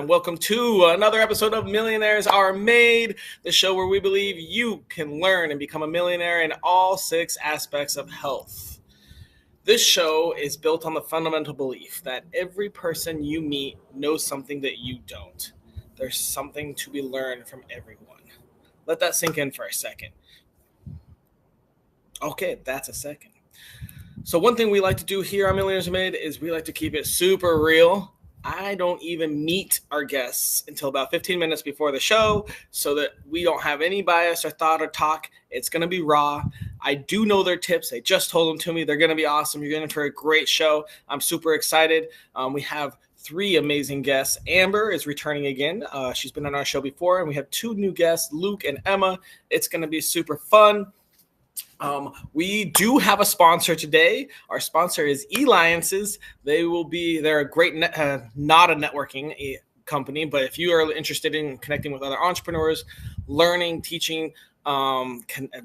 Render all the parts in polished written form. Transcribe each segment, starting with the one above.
and welcome to another episode of Millionaires Are Made, the show where we believe you can learn and become a millionaire in all 6 aspects of health. This show is built on the fundamental belief that every person you meet knows something that you don't. There's something to be learned from everyone. Let that sink in for a second. Okay, that's a second. So one thing we like to do here on Millionaires Are Made is we like to keep it super real. I don't even meet our guests until about 15 minutes before the show so that we don't have any bias or thought or talk. It's going to be raw. I do know their tips. They just told them to me. They're going to be awesome. You're in for a great show. I'm super excited. We have 3 amazing guests. Amber is returning again. She's been on our show before, and we have 2 new guests, Luke and Emma. It's going to be super fun. We do have a sponsor today. Our sponsor is eLiances. They're a great, not a networking company, but if you are interested in connecting with other entrepreneurs, learning, teaching,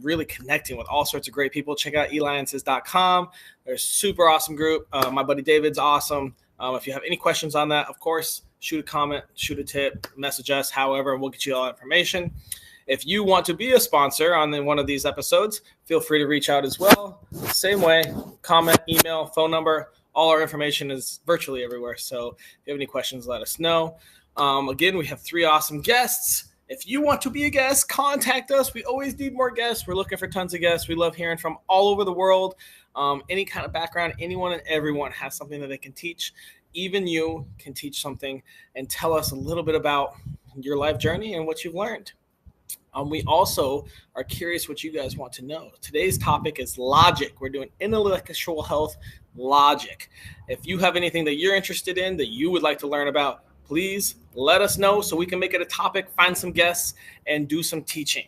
really connecting with all sorts of great people, check out eLiances.com. They're a super awesome group. My buddy David's awesome. If you have any questions on that, of course, shoot a comment, shoot a tip, message us, however, we'll get you all information. If you want to be a sponsor on one of these episodes, feel free to reach out as well. Same way, comment, email, phone number, all our information is virtually everywhere. So if you have any questions, let us know. Again, we have 3 awesome guests. If you want to be a guest, contact us. We always need more guests. We're looking for tons of guests. We love hearing from all over the world. Any kind of background, anyone and everyone has something that they can teach. Even you can teach something and tell us a little bit about your life journey and what you've learned. We also are curious what you guys want to know. Today's topic is logic. We're doing intellectual health logic. If you have anything that you're interested in that you would like to learn about, please let us know so we can make it a topic, find some guests, and do some teaching.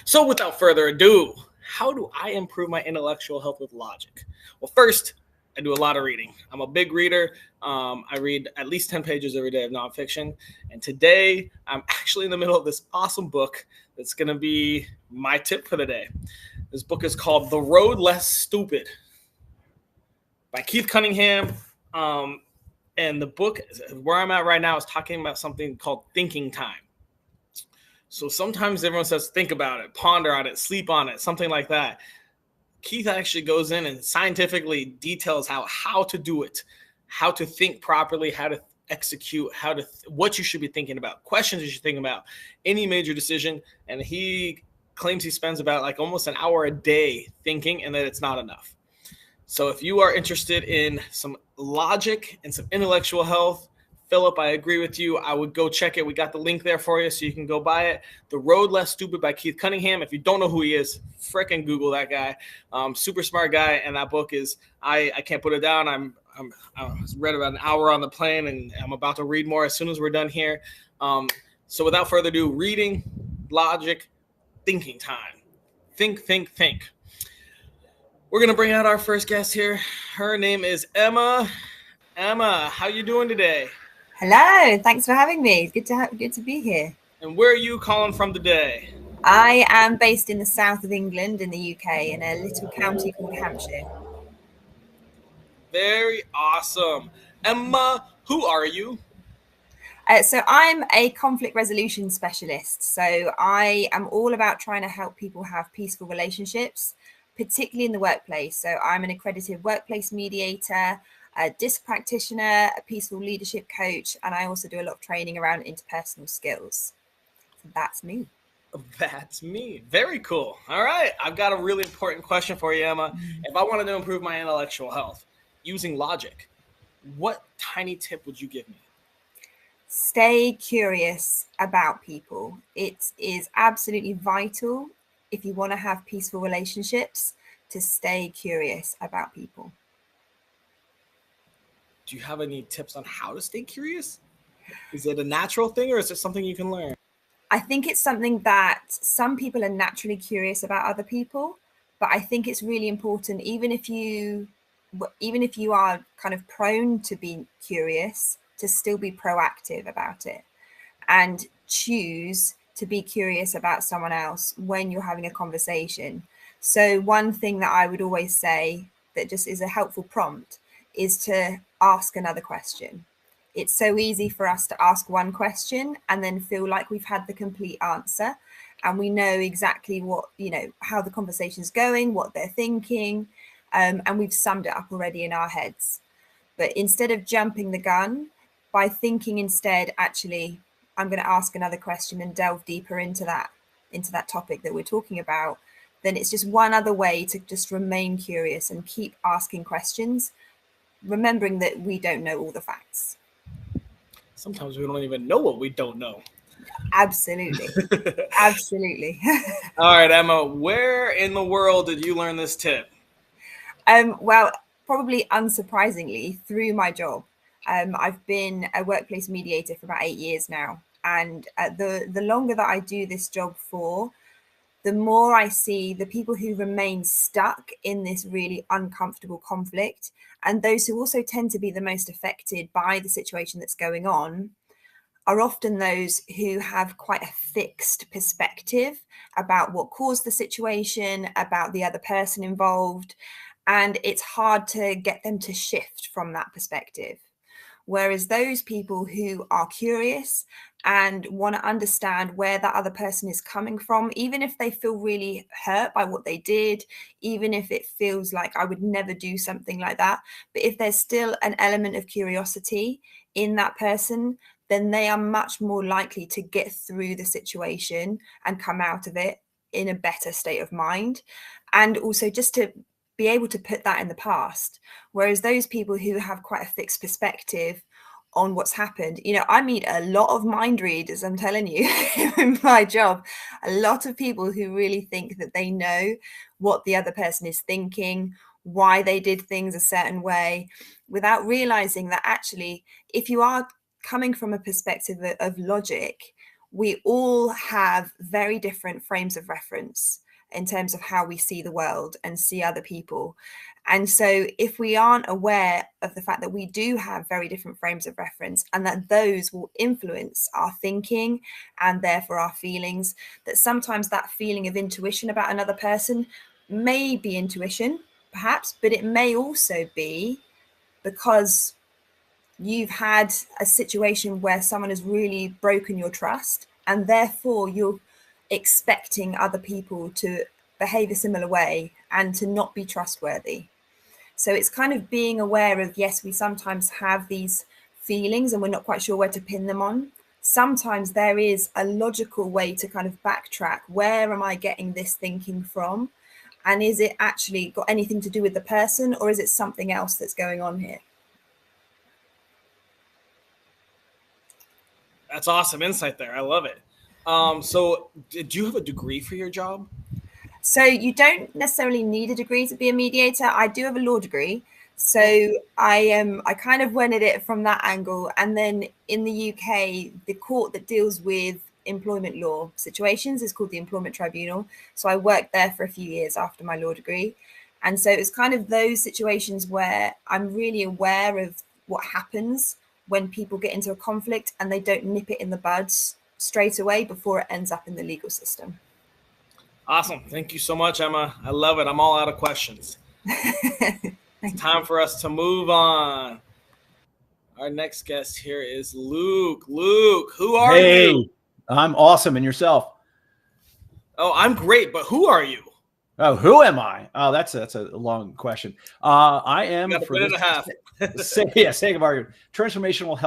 So without further ado, how do I improve my intellectual health with logic? Well, first, I do a lot of reading. I'm a big reader. I read at least 10 pages every day of nonfiction. And today, I'm actually in the middle of this awesome book that's going to be my tip for the day. This book is called The Road Less Stupid by Keith Cunningham. And the book, where I'm at right now, is talking about something called thinking time. So sometimes everyone says, think about it, ponder on it, sleep on it, something like that. Keith actually goes in and scientifically details how to do it, how to think properly, how to execute, what you should be thinking about, questions you should think about, any major decision. And he claims he spends about like almost an hour a day thinking, and that it's not enough. So if you are interested in some logic and some intellectual health, Philip, I agree with you. I would go check it. We got the link there for you so you can go buy it. The Road Less Stupid by Keith Cunningham. If you don't know who he is, frickin' Google that guy. Super smart guy. And that book is, I can't put it down. I read about an hour on the plane, and I'm about to read more as soon as we're done here. So without further ado, reading, logic, thinking time. Think. We're going to bring out our first guest here. Her name is Emma. Emma, how you doing today? Hello, thanks for having me. Good to be here. And where are you calling from today? I am based in the south of England in the UK in a little county called Hampshire. Very awesome. Emma, who are you? So I'm a conflict resolution specialist. So I am all about trying to help people have peaceful relationships, particularly in the workplace. So I'm an accredited workplace mediator, a DISC practitioner, a peaceful leadership coach, and I also do a lot of training around interpersonal skills. So that's me. That's me. Very cool. All right. I've got a really important question for you, Emma. If I wanted to improve my intellectual health using logic, what tiny tip would you give me? Stay curious about people. It is absolutely vital if you want to have peaceful relationships to stay curious about people. Do you have any tips on how to stay curious? Is it a natural thing, or is it something you can learn? I think it's something that some people are naturally curious about other people, but I think it's really important, even if you are kind of prone to being curious, to still be proactive about it and choose to be curious about someone else when you're having a conversation. So one thing that I would always say that just is a helpful prompt is to ask another question. It's so easy for us to ask one question and then feel like we've had the complete answer and we know exactly what, how the conversation's going, what they're thinking, and we've summed it up already in our heads. But instead of jumping the gun, by thinking instead, actually, I'm going to ask another question and delve deeper into that topic that we're talking about, then it's just one other way to just remain curious and keep asking questions, remembering that we don't know all the facts. Sometimes we don't even know what we don't know. Absolutely. Absolutely. All right, Emma, where in the world did you learn this tip? Well, probably unsurprisingly, through my job. I've been a workplace mediator for about 8 years now. And the longer that I do this job for, the more I see the people who remain stuck in this really uncomfortable conflict, and those who also tend to be the most affected by the situation that's going on, are often those who have quite a fixed perspective about what caused the situation, about the other person involved, and it's hard to get them to shift from that perspective. Whereas those people who are curious and want to understand where that other person is coming from, even if they feel really hurt by what they did, even if it feels like I would never do something like that, but if there's still an element of curiosity in that person, then they are much more likely to get through the situation and come out of it in a better state of mind. And also just to be able to put that in the past. Whereas those people who have quite a fixed perspective on what's happened, I meet a lot of mind readers, I'm telling you, in my job, a lot of people who really think that they know what the other person is thinking, why they did things a certain way, without realizing that actually, if you are coming from a perspective of logic, we all have very different frames of reference in terms of how we see the world and see other people. And so if we aren't aware of the fact that we do have very different frames of reference and that those will influence our thinking and therefore our feelings, that sometimes that feeling of intuition about another person may be intuition, perhaps, but it may also be because you've had a situation where someone has really broken your trust and therefore you're expecting other people to behave a similar way and to not be trustworthy. So it's kind of being aware of, yes, we sometimes have these feelings and we're not quite sure where to pin them on. Sometimes there is a logical way to kind of backtrack. Where am I getting this thinking from? And is it actually got anything to do with the person, or is it something else that's going on here? That's awesome insight there. I love it. So did you have a degree for your job? So you don't necessarily need a degree to be a mediator. I do have a law degree. So I kind of went at it from that angle. And then in the UK, the court that deals with employment law situations is called the Employment Tribunal. So I worked there for a few years after my law degree. And so it's kind of those situations where I'm really aware of what happens when people get into a conflict and they don't nip it in the bud straight away before it ends up in the legal system. Awesome. Thank you so much, Emma. I love it. I'm all out of questions. It's time for us to move on. Our next guest here is Luke. Luke, who are you? I'm awesome. And yourself? Oh, I'm great, but who are you? Oh, who am I? Oh, that's a long question. I am for this sake of argument, transformational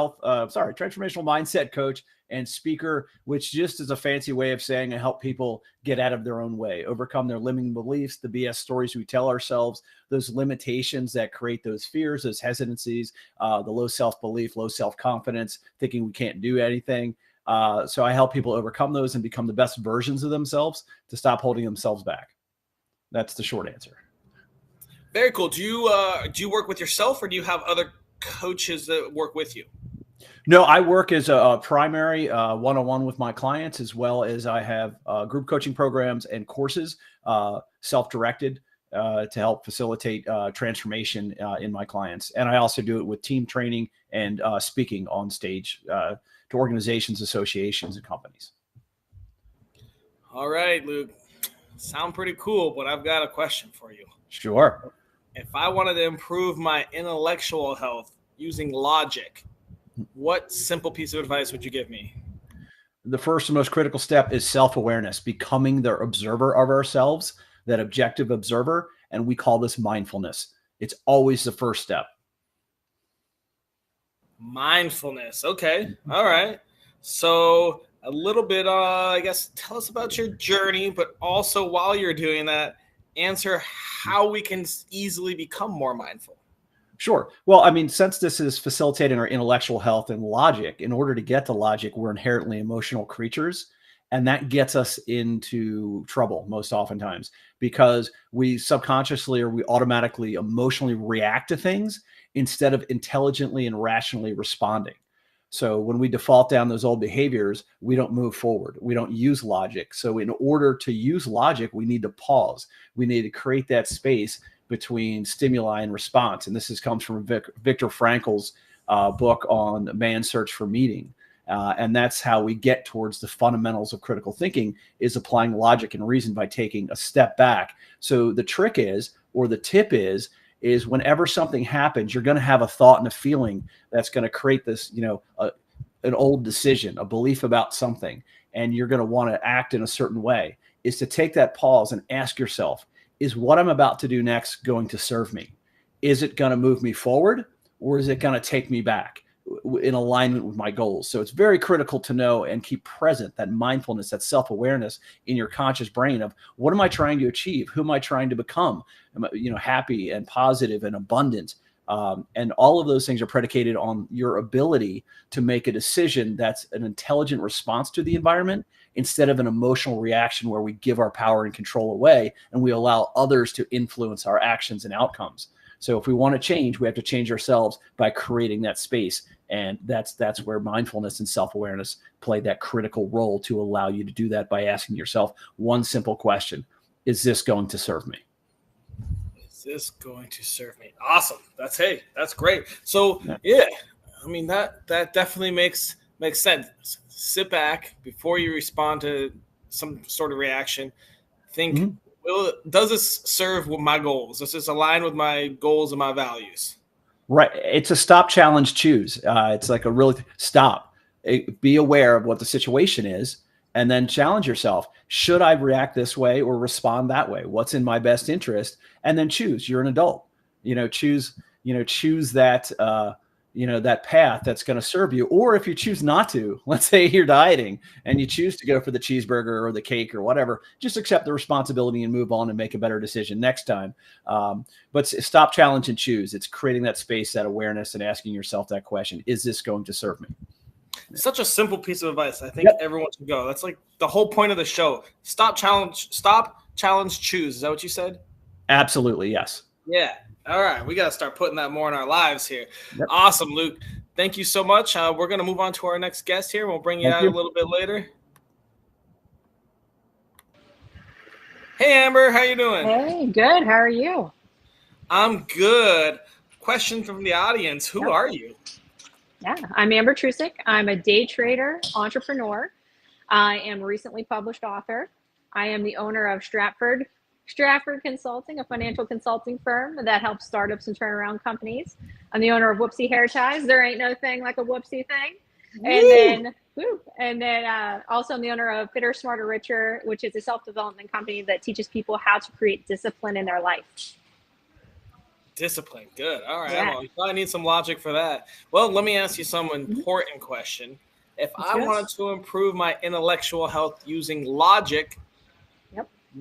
mindset coach and speaker, which just is a fancy way of saying I help people get out of their own way, overcome their limiting beliefs, the BS stories we tell ourselves, those limitations that create those fears, those hesitancies, the low self-belief, low self-confidence, thinking we can't do anything. So I help people overcome those and become the best versions of themselves to stop holding themselves back. That's the short answer. Very cool. Do you work with yourself, or do you have other coaches that work with you? No, I work as a primary one-on-one with my clients, as well as I have group coaching programs and courses, self-directed, to help facilitate transformation in my clients. And I also do it with team training and speaking on stage to organizations, associations, and companies. All right, Luke. Sound pretty cool, but I've got a question for you. Sure. If I wanted to improve my intellectual health using logic, what simple piece of advice would you give me? The first and most critical step is self-awareness, becoming the observer of ourselves, that objective observer. And we call this mindfulness. It's always the first step. Mindfulness. Okay. All right. So a little bit, I guess, tell us about your journey, but also while you're doing that, answer how we can easily become more mindful. Sure. Well, I mean, since this is facilitating our intellectual health and logic, in order to get to logic, we're inherently emotional creatures. And that gets us into trouble most oftentimes because we subconsciously or we automatically emotionally react to things instead of intelligently and rationally responding. So when we default down those old behaviors, we don't move forward. We don't use logic. So in order to use logic, we need to pause. We need to create that space between stimuli and response. And comes from Viktor Frankl's book on Man's Search for Meaning. And that's how we get towards the fundamentals of critical thinking, is applying logic and reason by taking a step back. So the trick is, or the tip is whenever something happens, you're going to have a thought and a feeling that's going to create this, an old decision, a belief about something, and you're going to want to act in a certain way, is to take that pause and ask yourself, is what I'm about to do next going to serve me? Is it going to move me forward, or is it going to take me back in alignment with my goals? So it's very critical to know and keep present that mindfulness, that self-awareness in your conscious brain of what am I trying to achieve? Who am I trying to become? Am I, happy and positive and abundant? And all of those things are predicated on your ability to make a decision that's an intelligent response to the environment instead of an emotional reaction where we give our power and control away and we allow others to influence our actions and outcomes. So if we want to change, we have to change ourselves by creating that space. And that's where mindfulness and self-awareness play that critical role to allow you to do that by asking yourself one simple question: is this going to serve me? Is this going to serve me? Awesome. That's great. So yeah, I mean that definitely makes sense. Sit back before you respond to some sort of reaction. Think, does this serve with my goals? Does this align with my goals and my values? Right. It's a stop, challenge, choose. It's like a really stop. Be aware of what the situation is, and then challenge yourself. Should I react this way or respond that way? What's in my best interest? And then choose. You're an adult. Choose that. That path that's going to serve you. Or if you choose not to, let's say you're dieting and you choose to go for the cheeseburger or the cake or whatever, just accept the responsibility and move on and make a better decision next time. But stop, challenge, and choose. It's creating that space, that awareness, and asking yourself that question: is this going to serve me? Such a simple piece of advice. I think everyone should go. That's like the whole point of the show. Stop, challenge, choose. Is that what you said? Absolutely. Yes. Yeah. All right. We got to start putting that more in our lives here. Yep. Awesome, Luke. Thank you so much. We're going to move on to our next guest here. We'll bring you out a little bit later. Hey, Amber. How you doing? Hey, good. How are you? I'm good. Question from the audience. Who are you? Yeah, I'm Amber Trusick. I'm a day trader, entrepreneur. I am a recently published author. I am the owner of Stratford Consulting, a financial consulting firm that helps startups and turnaround companies. I'm the owner of Whoopsie Hair Ties. There ain't no thing like a whoopsie thing. And then also I'm the owner of Fitter, Smarter, Richer, which is a self-development company that teaches people how to create discipline in their life. Discipline. Good. All right. Yeah. Well, you probably need some logic for that. Well, let me ask you some important question. If I wanted to improve my intellectual health using logic,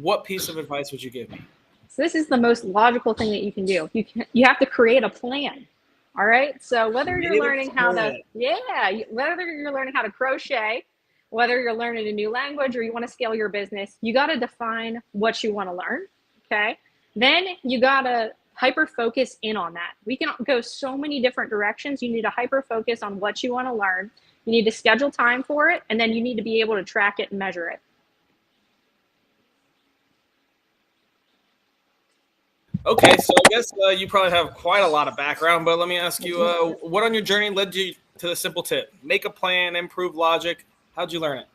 what piece of advice would you give me? So this is the most logical thing that you can do. You have to create a plan. All right. So whether you're learning how to crochet, whether you're learning a new language or you want to scale your business, you got to define what you want to learn. Okay. Then you got to hyper focus in on that. We can go so many different directions. You need to hyper focus on what you want to learn. You need to schedule time for it, and then you need to be able to track it and measure it. Okay, so I guess you probably have quite a lot of background, but let me ask you, what on your journey led you to the simple tip? Make a plan, improve logic. How'd you learn it?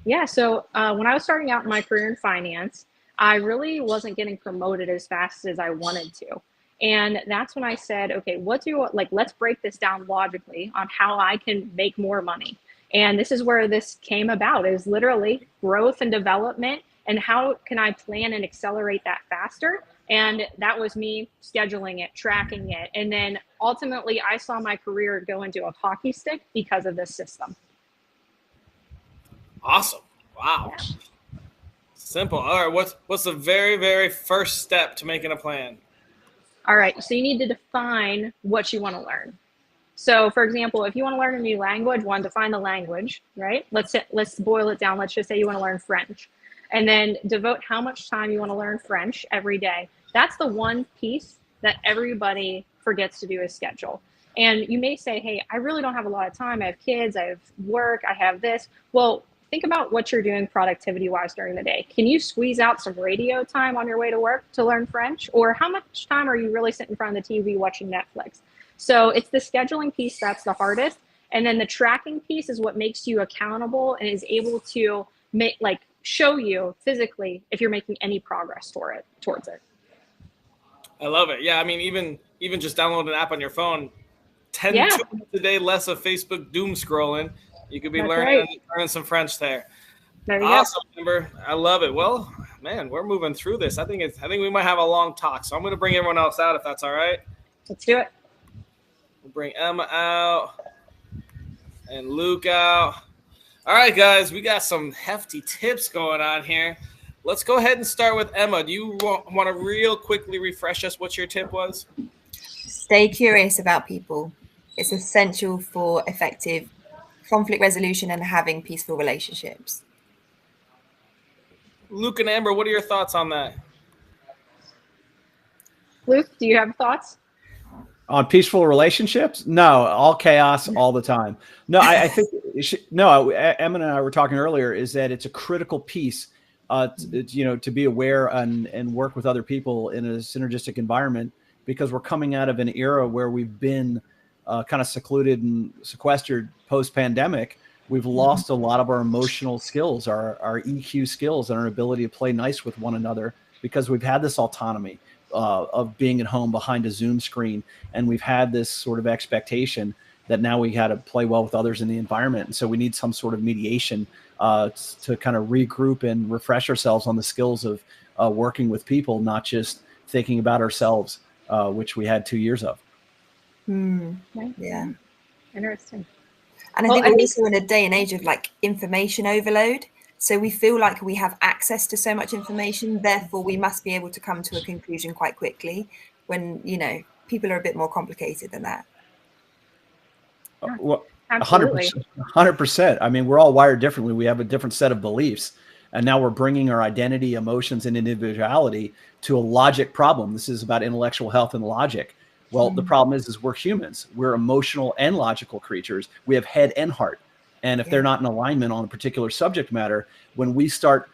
Yeah, so when I was starting out in my career in finance, I really wasn't getting promoted as fast as I wanted to. And that's when I said, okay, let's break this down logically on how I can make more money. And this is where this came about, is literally growth and development, and how can I plan and accelerate that faster? And that was me scheduling it, tracking it. And then ultimately I saw my career go into a hockey stick because of this system. Awesome. Wow. Yeah. Simple. All right. What's the very, very first step to making a plan? All right. So you need to define what you want to learn. So for example, if you want to learn a new language, define the language, right? Let's boil it down. Let's just say you want to learn French, and then devote how much time you want to learn French every day. That's the one piece that everybody forgets to do, is schedule. And you may say, hey, I really don't have a lot of time. I have kids, I have work, I have this. Well, think about what you're doing productivity wise during the day. Can you squeeze out some radio time on your way to work to learn French? Or how much time are you really sitting in front of the TV watching Netflix? So it's the scheduling piece that's the hardest. And then the tracking piece is what makes you accountable and is able to show you physically if you're making any progress towards it. I love it. Yeah, I mean, even just download an app on your phone, 10 Yeah. minutes a day less of Facebook doom scrolling. You could be That's learning right. some French there. There you Awesome, Amber. I love it. Well, man, we're moving through this. I think we might have a long talk, so I'm going to bring everyone else out if that's all right. Let's do it. We'll bring Emma out and Luke out. All right, guys, we got some hefty tips going on here. Let's go ahead and start with Emma. Do you want to real quickly refresh us what your tip was? Stay curious about people. It's essential for effective conflict resolution and having peaceful relationships. Luke and Amber, what are your thoughts on that? Luke, do you have thoughts? On peaceful relationships? No, all chaos all the time. No, I think Emma and I were talking earlier, is that it's a critical piece to be aware and work with other people in a synergistic environment, because we're coming out of an era where we've been kind of secluded and sequestered post-pandemic. We've lost a lot of our emotional skills, our EQ skills, and our ability to play nice with one another, because we've had this autonomy of being at home behind a Zoom screen. And we've had this sort of expectation that now we got to play well with others in the environment. And so we need some sort of mediation to kind of regroup and refresh ourselves on the skills of working with people, not just thinking about ourselves, which we had 2 years of. Right. Yeah. Interesting. And I think we're also in a day and age of information overload. So we feel like we have access to so much information, therefore we must be able to come to a conclusion quite quickly, when, people are a bit more complicated than that. Well, Absolutely. 100%. I mean, we're all wired differently. We have a different set of beliefs. And now we're bringing our identity, emotions, and individuality to a logic problem. This is about intellectual health and logic. Well, the problem is we're humans. We're emotional and logical creatures. We have head and heart. And if they're not in alignment on a particular subject matter, when we start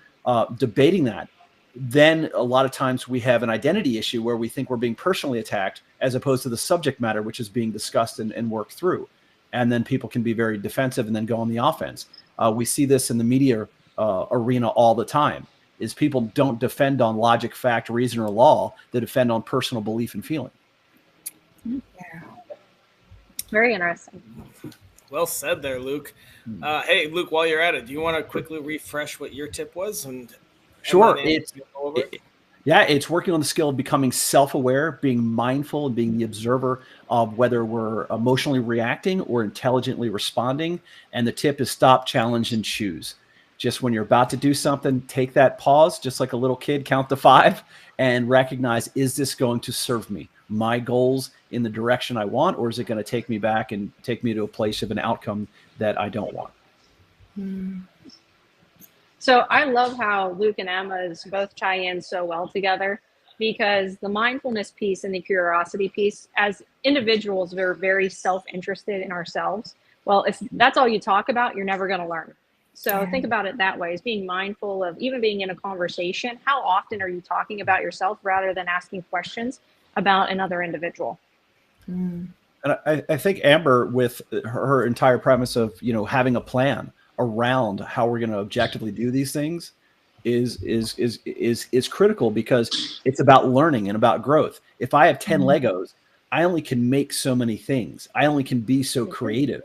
debating that, then a lot of times we have an identity issue where we think we're being personally attacked, as opposed to the subject matter, which is being discussed and worked through. And then people can be very defensive and then go on the offense. We see this in the media arena all the time, is people don't defend on logic, fact, reason, or law. They defend on personal belief and feeling. Yeah. Very interesting. Well said there, Luke. Hey, Luke, while you're at it, do you want to quickly refresh what your tip was? Sure. It's working on the skill of becoming self-aware, being mindful, and being the observer of whether we're emotionally reacting or intelligently responding. And the tip is stop, challenge, and choose. Just when you're about to do something, take that pause, just like a little kid, count to 5, and recognize, is this going to serve me, my goals, in the direction I want, or is it going to take me back and take me to a place of an outcome that I don't want? So I love how Luke and Emma's both tie in so well together, because the mindfulness piece and the curiosity piece, as individuals, we're very self-interested in ourselves. Well, if that's all you talk about, you're never going to learn. So think about it that way, as being mindful of, even being in a conversation, how often are you talking about yourself rather than asking questions about another individual? And I think Amber, with her entire premise of, having a plan around how we're going to objectively do these things, is critical, because it's about learning and about growth. If I have 10 Legos, I only can make so many things. I only can be so creative.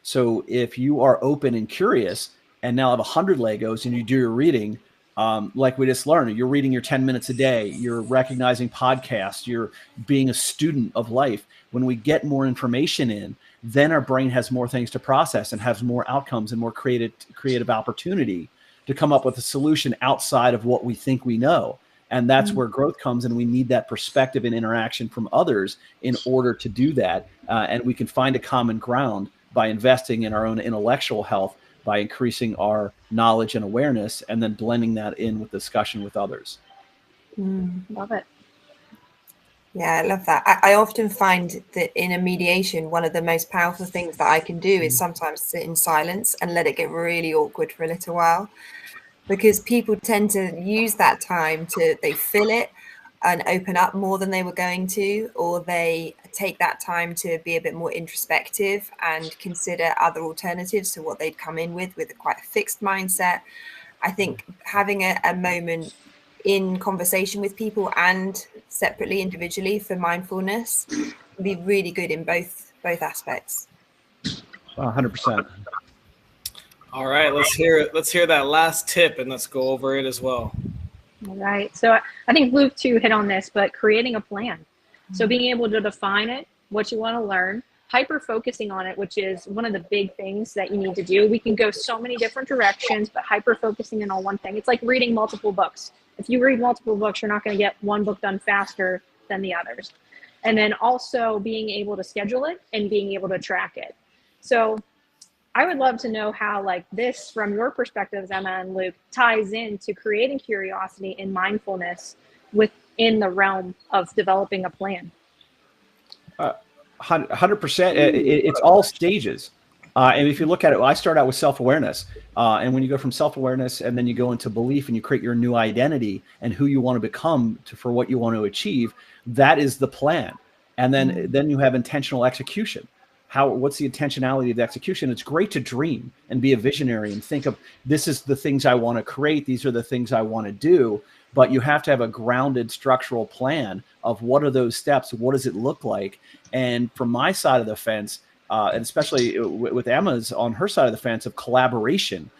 So if you are open and curious and now have 100 Legos and you do your reading, like we just learned, you're reading your 10 minutes a day, you're recognizing podcasts, you're being a student of life. When we get more information in, then our brain has more things to process and has more outcomes and more creative opportunity to come up with a solution outside of what we think we know. And that's where growth comes. And we need that perspective and interaction from others in order to do that. And we can find a common ground by investing in our own intellectual health, by increasing our knowledge and awareness, and then blending that in with discussion with others. Love it. Yeah, I love that. I often find that in a mediation, one of the most powerful things that I can do is sometimes sit in silence and let it get really awkward for a little while, because people tend to use that time they fill it and open up more than they were going to, or they take that time to be a bit more introspective and consider other alternatives to what they'd come in with quite a fixed mindset. I think having a moment in conversation with people and separately, individually, for mindfulness can be really good in both aspects. 100%. All right, let's hear that last tip, and let's go over it as well. All right. So I think Luke too hit on this, but creating a plan. So being able to define it, what you want to learn, hyper focusing on it, which is one of the big things that you need to do. We can go so many different directions, but hyper focusing in on one thing. It's like reading multiple books. If you read multiple books, you're not going to get one book done faster than the others. And then also being able to schedule it and being able to track it. So I would love to know how, like, this, from your perspectives, Emma and Luke, ties into creating curiosity and mindfulness within the realm of developing a plan. 100%. It's all stages. And if you look at it, I start out with self-awareness. And when you go from self-awareness and then you go into belief and you create your new identity and who you want to become for what you want to achieve, that is the plan. And then you have intentional execution. What's the intentionality of the execution? It's great to dream and be a visionary and think of, this is the things I want to create. These are the things I want to do. But you have to have a grounded structural plan of what are those steps? What does it look like? And from my side of the fence, and especially with Emma's on her side of the fence of collaboration,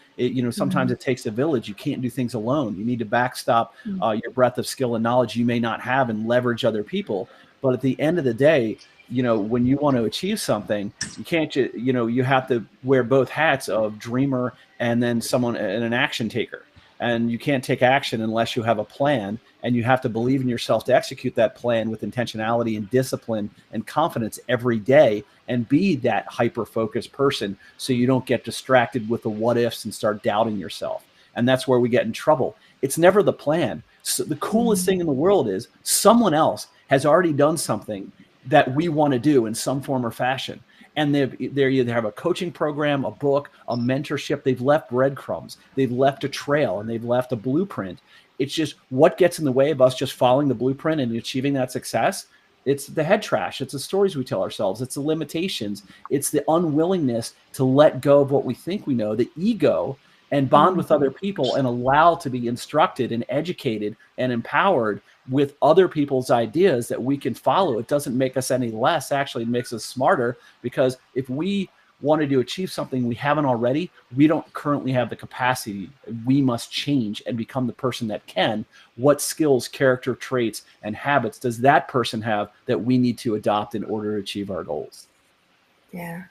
sometimes it takes a village. You can't do things alone. You need to backstop your breadth of skill and knowledge you may not have and leverage other people. But at the end of the day, when you want to achieve something, you can't, you have to wear both hats of dreamer and then someone and an action taker. And you can't take action unless you have a plan, and you have to believe in yourself to execute that plan with intentionality and discipline and confidence every day, and be that hyper-focused person so you don't get distracted with the what ifs and start doubting yourself. And that's where we get in trouble. It's never the plan. So the coolest thing in the world is someone else has already done something that we want to do in some form or fashion. And they either have a coaching program, a book, a mentorship. They've left breadcrumbs. They've left a trail, and they've left a blueprint. It's just what gets in the way of us just following the blueprint and achieving that success. It's the head trash. It's the stories we tell ourselves. It's the limitations. It's the unwillingness to let go of what we think we know, the ego, and bond with other people and allow to be instructed and educated and empowered with other people's ideas that we can follow. It doesn't make us any less. Actually, it makes us smarter, because if we wanted to achieve something we haven't already, we don't currently have the capacity. We must change and become the person that can. What skills, character traits, and habits does that person have that we need to adopt in order to achieve our goals? Yeah.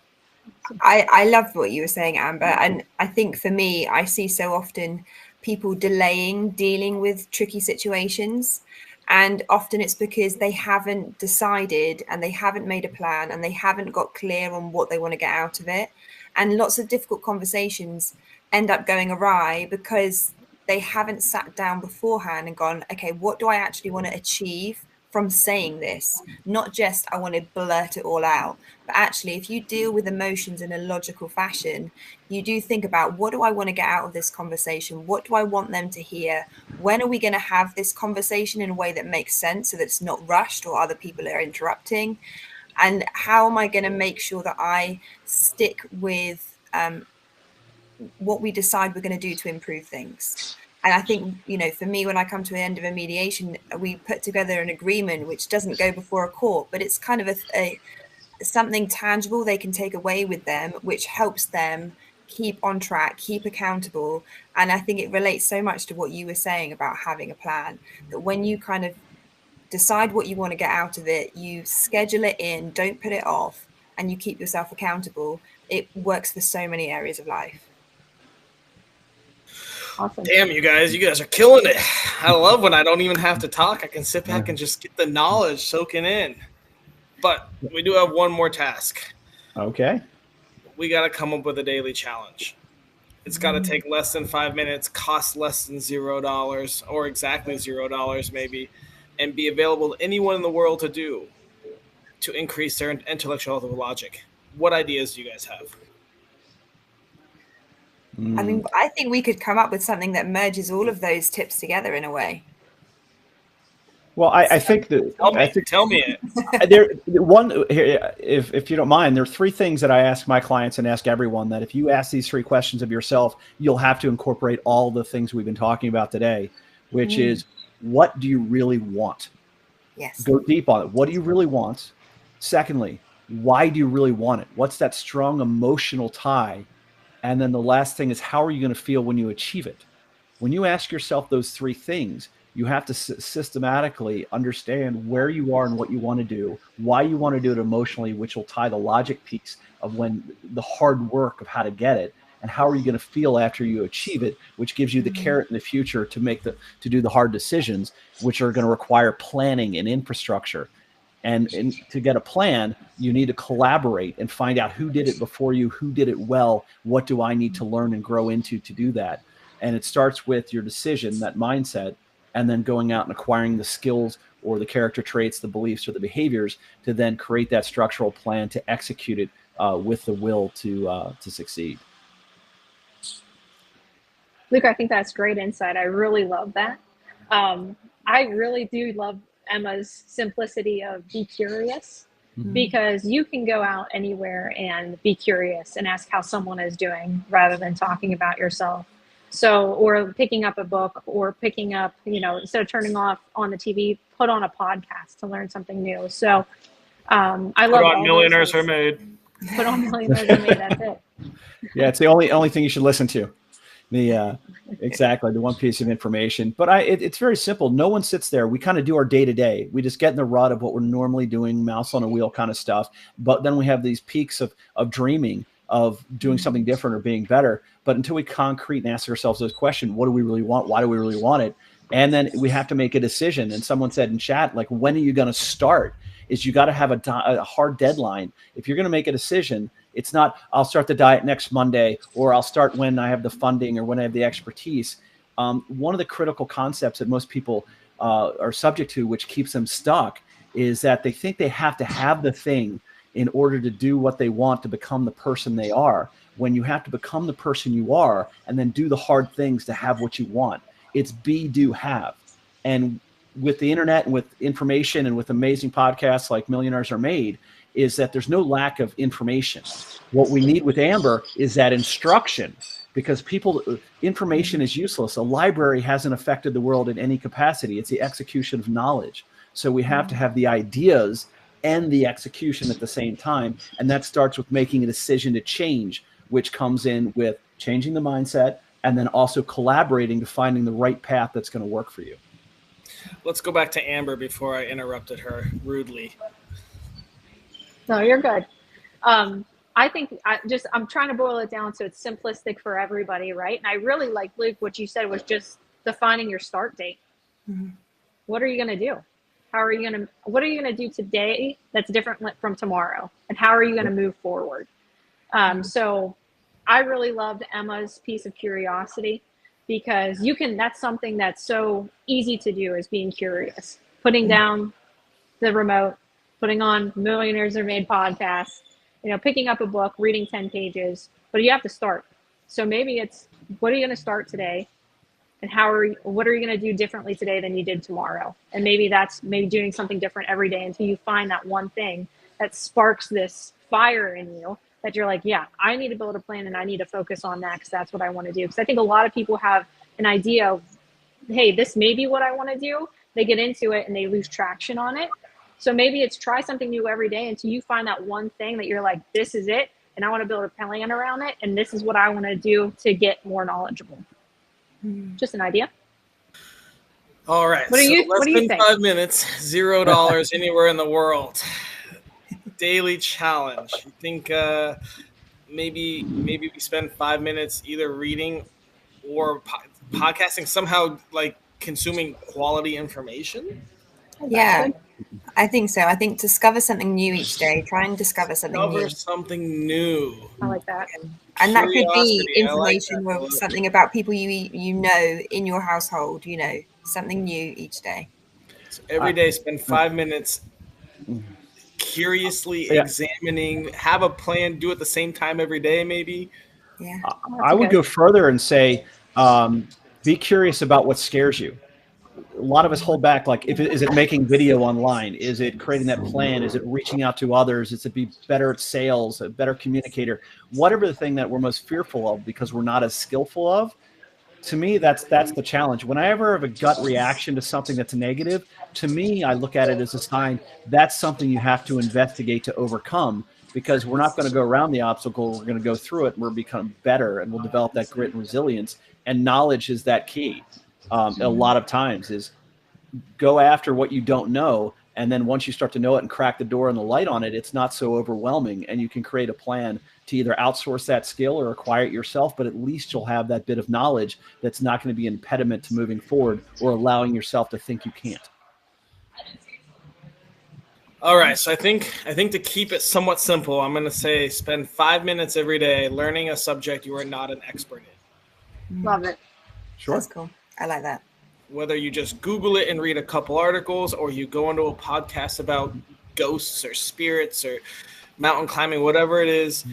I love what you were saying, Amber. And I think for me, I see so often people delaying dealing with tricky situations. And often it's because they haven't decided and they haven't made a plan and they haven't got clear on what they want to get out of it. And lots of difficult conversations end up going awry because they haven't sat down beforehand and gone, okay, what do I actually want to achieve from saying this? Not just I want to blurt it all out, but actually if you deal with emotions in a logical fashion, you do think about, what do I want to get out of this conversation? What do I want them to hear? When are we going to have this conversation in a way that makes sense so that it's not rushed or other people are interrupting? And how am I going to make sure that I stick with what we decide we're going to do to improve things? And I think, for me, when I come to the end of a mediation, we put together an agreement which doesn't go before a court, but it's kind of a something tangible they can take away with them, which helps them keep on track, keep accountable. And I think it relates so much to what you were saying about having a plan, that when you kind of decide what you want to get out of it, you schedule it in, don't put it off, and you keep yourself accountable. It works for so many areas of life. Awesome. Damn, you guys are killing it. I love when I don't even have to talk. I can sit back and just get the knowledge soaking in. But we do have one more task. Okay. We got to come up with a daily challenge. It's got to take less than 5 minutes, cost less than $0 or exactly $0 maybe, and be available to anyone in the world to do to increase their intellectual logic. What ideas do you guys have? I mean, I think we could come up with something that merges all of those tips together in a way. Well, I think that tell me it. If you don't mind, there are 3 things that I ask my clients and ask everyone, that if you ask these 3 questions of yourself, you'll have to incorporate all the things we've been talking about today, which is, what do you really want? Yes. Go deep on it. What do you really want? Secondly, why do you really want it? What's that strong emotional tie? And then the last thing is, how are you going to feel when you achieve it? When you ask yourself those 3 things, you have to systematically understand where you are and what you want to do, why you want to do it emotionally, which will tie the logic piece of when the hard work of how to get it, and how are you going to feel after you achieve it, which gives you the carrot in the future to do the hard decisions, which are going to require planning and infrastructure. And to get a plan, you need to collaborate and find out who did it before you, who did it well, what do I need to learn and grow into to do that. And it starts with your decision, that mindset, and then going out and acquiring the skills or the character traits, the beliefs or the behaviors to then create that structural plan to execute it with the will to succeed. Luke, I think that's great insight. I really love that. I really do love Emma's simplicity of be curious, because you can go out anywhere and be curious and ask how someone is doing rather than talking about yourself. So, or picking up a book, or picking up, instead of turning off on the TV, put on a podcast to learn something new. So I love all Millionaires Are Made. Put on Millionaires Are Made. That's it. Yeah, it's the only thing you should listen to. Exactly, the one piece of information. But it's very simple. No one sits there. We kind of do our day to day. We just get in the rut of what we're normally doing, mouse on a wheel kind of stuff. But then we have these peaks of dreaming, of doing something different or being better. But until we concrete and ask ourselves those questions, what do we really want? Why do we really want it? And then we have to make a decision. And someone said in chat, like, when are you going to start? Is you got to have a hard deadline. If you're going to make a decision, it's not, I'll start the diet next Monday, or I'll start when I have the funding or when I have the expertise. One of the critical concepts that most people are subject to, which keeps them stuck, is that they think they have to have the thing in order to do what they want to become the person they are, when you have to become the person you are and then do the hard things to have what you want. It's be, do, have. And with the internet and with information and with amazing podcasts like Millionaires Are Made, is that there's no lack of information. What we need with Amber is that instruction, because information is useless. A library hasn't affected the world in any capacity. It's the execution of knowledge. So we have to have the ideas and the execution at the same time. And that starts with making a decision to change, which comes in with changing the mindset and then also collaborating to finding the right path that's going to work for you. Let's go back to Amber before I interrupted her rudely. No, you're good. I think I'm trying to boil it down so it's simplistic for everybody, right? And I really like, Luke, what you said was just defining your start date. Mm-hmm. What are you going to do? What are you going to do today that's different from tomorrow? And how are you going to move forward? So I really loved Emma's piece of curiosity, because that's something that's so easy to do, is being curious, putting down the remote, putting on Millionaires Are Made podcast, picking up a book, reading 10 pages, but you have to start. So maybe it's, what are you going to start today? And what are you going to do differently today than you did tomorrow? And maybe that's doing something different every day until you find that one thing that sparks this fire in you that you're like, yeah, I need to build a plan and I need to focus on that, because that's what I want to do. Because I think a lot of people have an idea of, hey, this may be what I want to do. They get into it and they lose traction on it. So maybe it's try something new every day until you find that one thing that you're like, this is it, and I want to build a plan around it, and this is what I want to do to get more knowledgeable. Just an idea. All right. What do you think? 5 minutes, $0 anywhere in the world. Daily challenge. You think maybe we spend 5 minutes either reading or podcasting, somehow like consuming quality information? Yeah, I think so. I think discover something new each day. Try and discover something new. Discover something new. I like that. And that could be Curiosity, I like information that. or something about people you know in your household, you know, something new each day. So every day, spend 5 minutes curiously examining, have a plan, do it at the same time every day, maybe. Yeah. I would go further and say, be curious about what scares you. A lot of us hold back, like, is it making video online? Is it creating that plan? Is it reaching out to others? Is it be better at sales, a better communicator? Whatever the thing that we're most fearful of because we're not as skillful of, to me, that's the challenge. When I ever have a gut reaction to something that's negative, to me, I look at it as a sign that's something you have to investigate to overcome, because we're not going to go around the obstacle. We're going to go through it, and we'll become better, and we'll develop that grit and resilience. And knowledge is that key. A lot of times is go after what you don't know. And then once you start to know it and crack the door and the light on it, it's not so overwhelming, and you can create a plan to either outsource that skill or acquire it yourself. But at least you'll have that bit of knowledge that's not going to be an impediment to moving forward or allowing yourself to think you can't. All right. So I think to keep it somewhat simple, I'm going to say spend 5 minutes every day learning a subject you are not an expert in. Love it. Sure. That's cool. I like that. Whether you just Google it and read a couple articles, or you go into a podcast about ghosts or spirits or mountain climbing, whatever it is,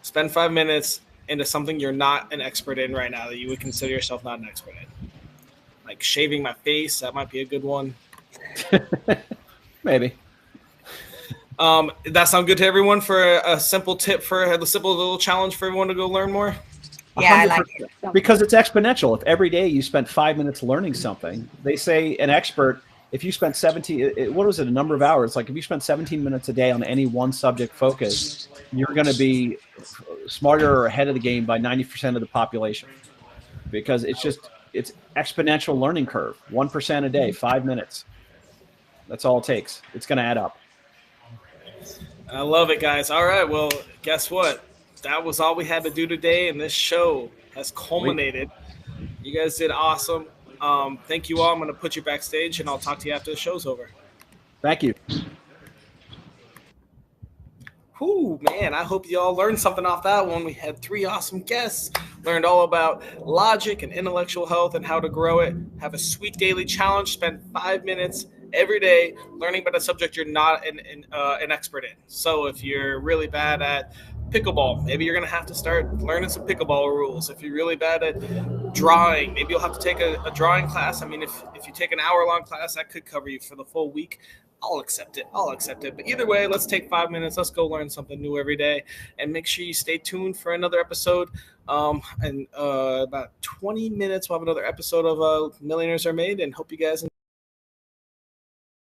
spend 5 minutes into something you're not an expert in right now that you would consider yourself not an expert in. Like shaving my face, that might be a good one. Maybe. That sound good to everyone for a simple tip, for a simple little challenge for everyone to go learn more? Yeah, I like it. Because it's exponential. If every day you spent 5 minutes learning something, they say an expert, if you spent 17, what was it, a number of hours? Like if you spent 17 minutes a day on any one subject focus, you're going to be smarter or ahead of the game by 90% of the population. Because it's exponential learning curve. 1% a day, 5 minutes. That's all it takes. It's going to add up. I love it, guys. All right. Well, guess what? That was all we had to do today, and this show has culminated. You guys did awesome. Thank you all. I'm going to put you backstage, and I'll talk to you after the show's over. Thank you. Whew, man, I hope you all learned something off that one. We had 3 awesome guests, learned all about logic and intellectual health and how to grow it. Have a sweet daily challenge. Spend 5 minutes every day learning about a subject you're not an expert in. So if you're really bad at pickleball, maybe you're going to have to start learning some pickleball rules. If you're really bad at drawing, maybe you'll have to take a drawing class. I mean, if you take an hour-long class, that could cover you for the full week. I'll accept it. But either way, let's take 5 minutes. Let's go learn something new every day, and make sure you stay tuned for another episode. And about 20 minutes, we'll have another episode of Millionaires Are Made, and hope you guys enjoy.